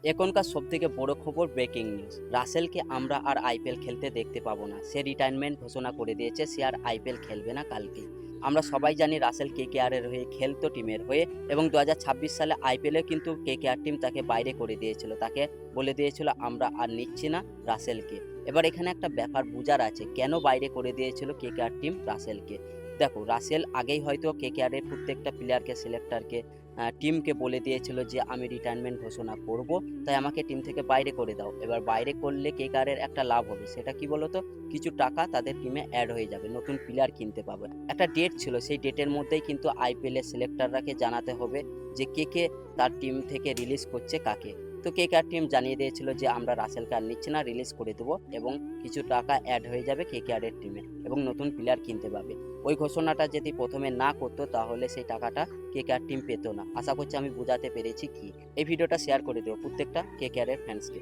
এখনকার সবথেকে বড় খবর ব্রেকিং নিউজ। রাসেলকে আমরা আর আইপিএল খেলতে দেখতে পাবো না। সে রিটায়ারমেন্ট ঘোষণা করে দিয়েছে, সে আর আইপিএল খেলবে না কালকে। আমরা সবাই জানি রাসেল কেকেআর এর হয়ে খেলতো, টিমের হয়ে, এবং 2026 সালে আইপিএলে কিন্তু কেকেআর টিম তাকে বাইরে করে দিয়েছিল, তাকে বলে দিয়েছিল আমরা আর নিচ্ছি না রাসেলকে। এবার এখানে একটা ব্যাপার বুঝার আছে, কেন বাইরে করে দিয়েছিল কেকেআর টিম রাসেলকে। দেখো, রাসেল আগেই হয়তো কেকেআর এর প্রত্যেকটা প্লেয়ারকে, সিলেক্টরকে, টিমকে বলে দিয়েছিল যে আমি রিটায়ারমেন্ট ঘোষণা করব, তাই আমাকে টিম থেকে বাইরে করে দাও। এবার বাইরে করলে কেকেআরের একটা লাভ হবে, সেটা কি বলতো, কিছু টাকা তাদের টিমে অ্যাড হয়ে যাবে, নতুন প্লেয়ার কিনতে পাবে। একটা ডেট ছিল, সেই ডেটের মধ্যেই কিন্তু আইপিএল এর সিলেক্টররাকে জানাতে হবে যে কে কে তার টিম থেকে রিলিজ করছে কাকে। তো কেকেআর টিম জানিয়ে দিয়েছিল যে আমরা রাসেলকে আর নিচ্ছি না, রিলিজ করে দেবো, এবং কিছু টাকা অ্যাড হয়ে যাবে কেকেআর এর টিমে, এবং নতুন প্লেয়ার কিনতে পাবে। ওই ঘোষণাটা যদি প্রথমে না করতো তাহলে সেই টাকাটা কেকেআর টিম পেতো না। আশা করছি আমি বোঝাতে পেরেছি কি। এই ভিডিওটা শেয়ার করে দিও প্রত্যেকটা কেকেআর এর ফ্যান্সকে।